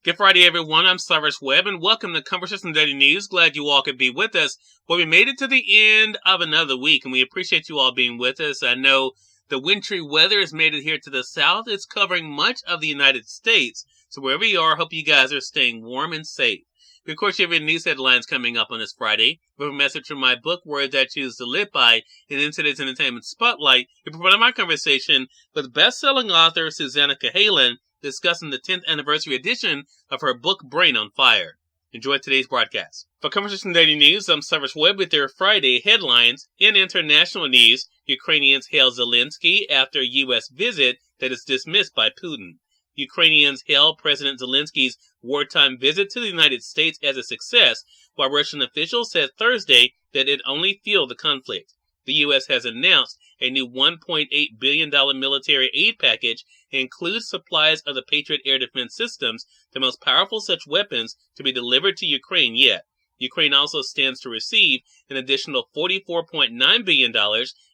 Good Friday, everyone. I'm Cyrus Webb, and welcome to Conversation Daily News. Glad you all could be with us. Well, we made it to the end of another week, and we appreciate you all being with us. I know the wintry weather has made it here to the south. It's covering much of the United States. So wherever you are, I hope you guys are staying warm and safe. Of course, you have news headlines coming up on this Friday. We have a message from my book, Words I Choose to Live By, and in today's Entertainment Spotlight, we provide my conversation with best-selling author Susannah Cahalan, discussing the 10th anniversary edition of her book, Brain on Fire. Enjoy today's broadcast. For Conversation Daily News, I'm Cyrus Webb with their Friday headlines. In international news, Ukrainians hail Zelensky after U.S. visit that is dismissed by Putin. Ukrainians hail President Zelensky's wartime visit to the United States as a success, while Russian officials said Thursday that it only fueled the conflict. The U.S. has announced a new $1.8 billion military aid package includes supplies of the Patriot air defense systems, the most powerful such weapons to be delivered to Ukraine yet. Ukraine also stands to receive an additional $44.9 billion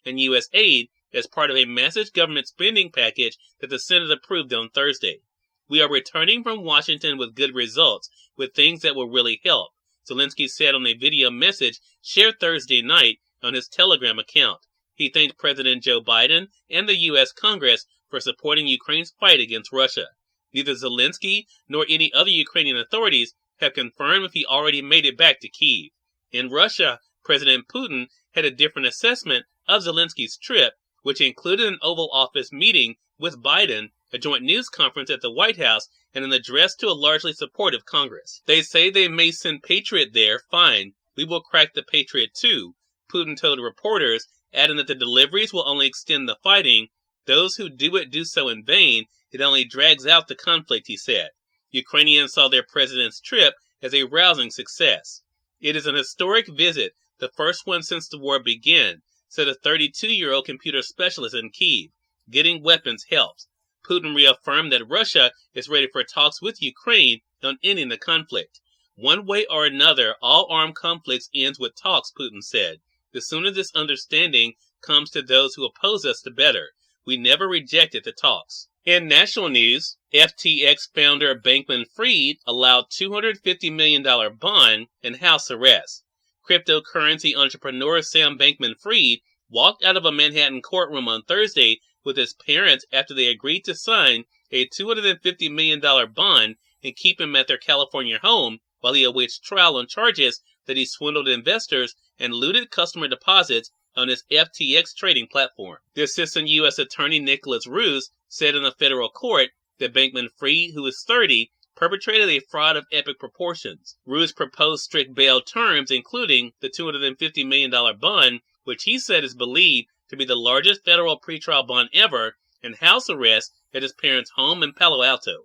in U.S. aid as part of a massive government spending package that the Senate approved on Thursday. We are returning from Washington with good results, with things that will really help, Zelensky said on a video message shared Thursday night on his Telegram account. He thanked President Joe Biden and the U.S. Congress for supporting Ukraine's fight against Russia. Neither Zelensky nor any other Ukrainian authorities have confirmed if he already made it back to Kyiv. In Russia, President Putin had a different assessment of Zelensky's trip, which included an Oval Office meeting with Biden, a joint news conference at the White House, and an address to a largely supportive Congress. They say they may send Patriot there, fine. We will crack the Patriot too, Putin told reporters, adding that the deliveries will only extend the fighting. Those who do it do so in vain. It only drags out the conflict, he said. Ukrainians saw their president's trip as a rousing success. It is an historic visit, the first one since the war began, said a 32-year-old computer specialist in Kyiv. Getting weapons helps. Putin reaffirmed that Russia is ready for talks with Ukraine on ending the conflict. One way or another, all armed conflicts ends with talks, Putin said. The sooner this understanding comes to those who oppose us, the better. We never rejected the talks. In national news, FTX founder Bankman-Fried allowed $250 million bond in house arrest. Cryptocurrency entrepreneur Sam Bankman-Fried walked out of a Manhattan courtroom on Thursday with his parents after they agreed to sign a $250 million bond and keep him at their California home while he awaits trial on charges that he swindled investors and looted customer deposits on his FTX trading platform. The assistant U.S. attorney Nicholas Roos said in a federal court that Bankman-Fried, who is 30, perpetrated a fraud of epic proportions. Roos proposed strict bail terms, including the $250 million bond, which he said is believed to be the largest federal pretrial bond ever, and house arrest at his parents' home in Palo Alto.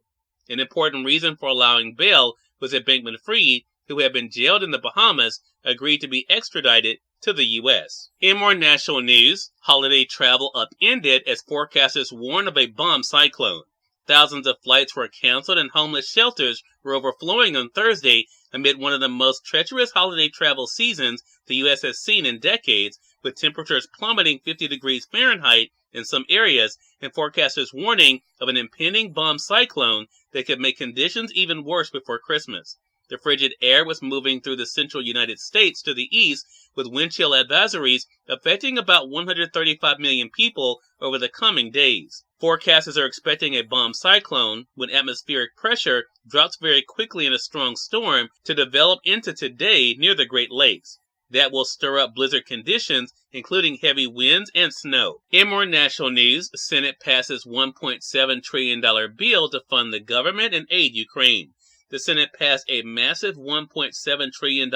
An important reason for allowing bail was that Bankman-Fried, who had been jailed in the Bahamas, agreed to be extradited to the U.S. In more national news, holiday travel upended as forecasters warn of a bomb cyclone. Thousands of flights were canceled and homeless shelters were overflowing on Thursday amid one of the most treacherous holiday travel seasons the U.S. has seen in decades, with temperatures plummeting 50 degrees Fahrenheit in some areas and forecasters warning of an impending bomb cyclone that could make conditions even worse before Christmas. The frigid air was moving through the central United States to the east, with wind chill advisories affecting about 135 million people over the coming days. Forecasters are expecting a bomb cyclone, when atmospheric pressure drops very quickly in a strong storm, to develop into today near the Great Lakes. That will stir up blizzard conditions, including heavy winds and snow. In more national news, the Senate passes $1.7 trillion bill to fund the government and aid Ukraine. The Senate passed a massive $1.7 trillion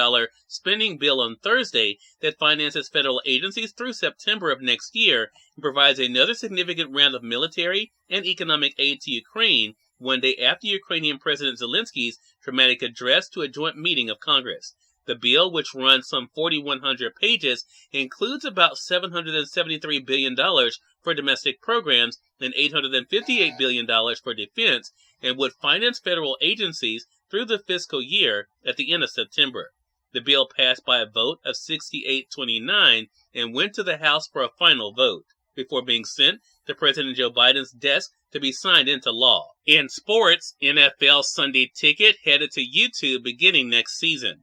spending bill on Thursday that finances federal agencies through September of next year and provides another significant round of military and economic aid to Ukraine, one day after Ukrainian President Zelensky's dramatic address to a joint meeting of Congress. The bill, which runs some 4,100 pages, includes about $773 billion for domestic programs and $858 billion for defense, and would finance federal agencies through the fiscal year at the end of September. The bill passed by a vote of 68-29 and went to the House for a final vote, before being sent to President Joe Biden's desk to be signed into law. In sports, NFL Sunday Ticket headed to YouTube beginning next season.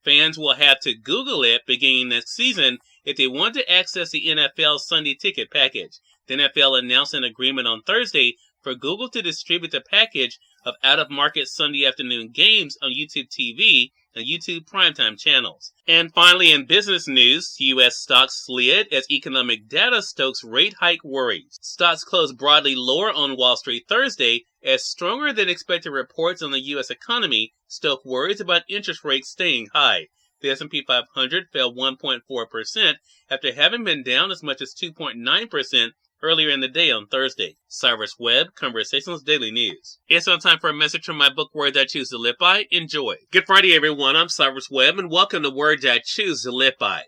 Fans will have to Google it beginning next season if they want to access the NFL Sunday Ticket package. The NFL announced an agreement on Thursday for Google to distribute the package of out-of-market Sunday afternoon games on YouTube TV and YouTube primetime channels. And finally, in business news, U.S. stocks slid as economic data stokes rate hike worries. Stocks closed broadly lower on Wall Street Thursday as stronger than expected reports on the U.S. economy stoke worries about interest rates staying high. The S&P 500 fell 1.4% after having been down as much as 2.9% earlier in the day on Thursday. Cyrus Webb, Conversations Daily News. It's on time for a message from my book, Words I Choose to Live By. Enjoy. Good Friday, everyone. I'm Cyrus Webb, and welcome to Words I Choose to Live By.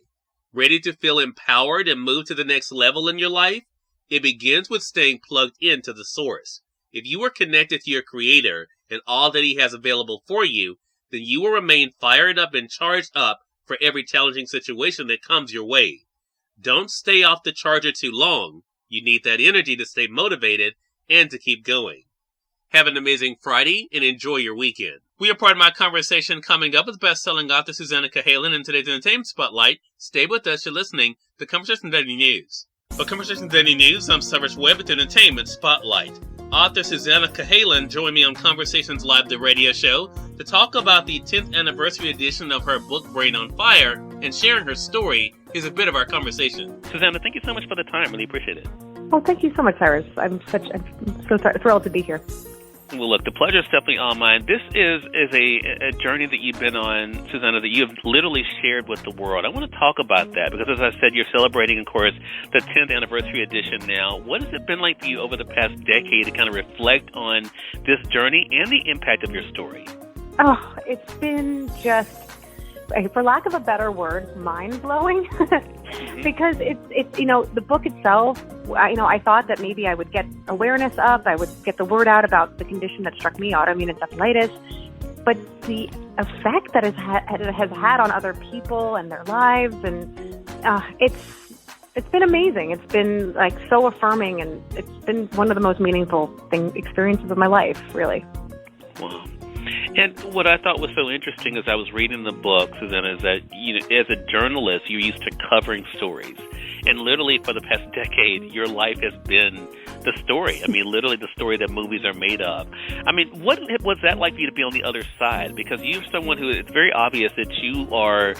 Ready to feel empowered and move to the next level in your life? It begins with staying plugged into the source. If you are connected to your Creator and all that He has available for you, then you will remain fired up and charged up for every challenging situation that comes your way. Don't stay off the charger too long. You need that energy to stay motivated and to keep going. Have an amazing Friday and enjoy your weekend. We are part of my conversation coming up with best-selling author Susannah Cahalan in today's Entertainment Spotlight. Stay with us. You're listening to Conversation Daily News. For Conversation Daily News, I'm Cyrus Webb with Entertainment Spotlight. Author Susannah Cahalan joined me on Conversations Live, the radio show, to talk about the 10th anniversary edition of her book, Brain on Fire, and sharing her story is a bit of our conversation. Susannah, thank you so much for the time. Really appreciate it. Oh, thank you so much, Cyrus. I'm so thrilled to be here. Well, look, the pleasure is definitely all mine. This is a journey that you've been on, Susannah, that you have literally shared with the world. I want to talk about that because, as I said, you're celebrating, of course, the 10th anniversary edition now. What has it been like for you over the past decade to kind of reflect on this journey and the impact of your story? Oh, it's been just, for lack of a better word, mind-blowing. Because it's the book itself, I thought that maybe I would get awareness up, I would get the word out about the condition that struck me, autoimmune encephalitis. But the effect that it has had on other people and their lives, and it's been amazing. It's been so affirming, and it's been one of the most meaningful experiences of my life, really. Wow. And what I thought was so interesting as I was reading the book, Susannah, is that as a journalist, you're used to covering stories. And literally for the past decade, your life has been the story. I mean, literally the story that movies are made of. I mean, what was that like for you to be on the other side? Because you're someone who, it's very obvious that you are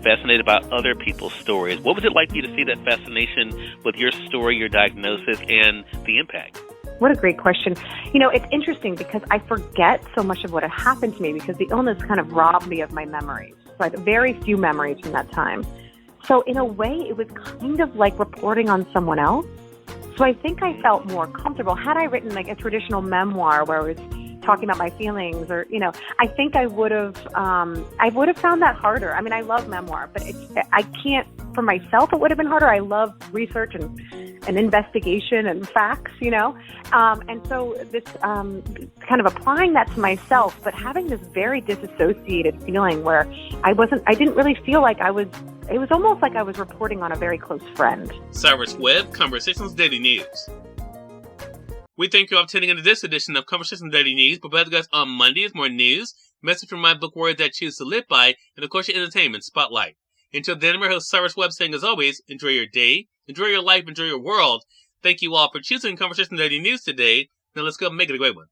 fascinated about other people's stories. What was it like for you to see that fascination with your story, your diagnosis, and the impact? What a great question. It's interesting because I forget so much of what had happened to me because the illness kind of robbed me of my memories. So I had very few memories from that time. So in a way, it was kind of like reporting on someone else. So I think I felt more comfortable. Had I written a traditional memoir where I was talking about my feelings, or I think I would have found that harder. I mean, I love memoir, but I can't, for myself, it would have been harder. I love research and investigation and facts, and so this kind of applying that to myself, but having this very disassociated feeling where I didn't really feel like it was almost like I was reporting on a very close friend. Cyrus Webb, Conversations Daily News. We thank you all for tuning into this edition of Conversations Daily News. But better guys, on Monday is more news, message from my book, Words I Choose to Live By, and of course your entertainment spotlight. Until then, I'm your host, Cyrus Webb, saying as always, enjoy your day, enjoy your life, enjoy your world. Thank you all for choosing Conversations Daily News today. Now let's go make it a great one.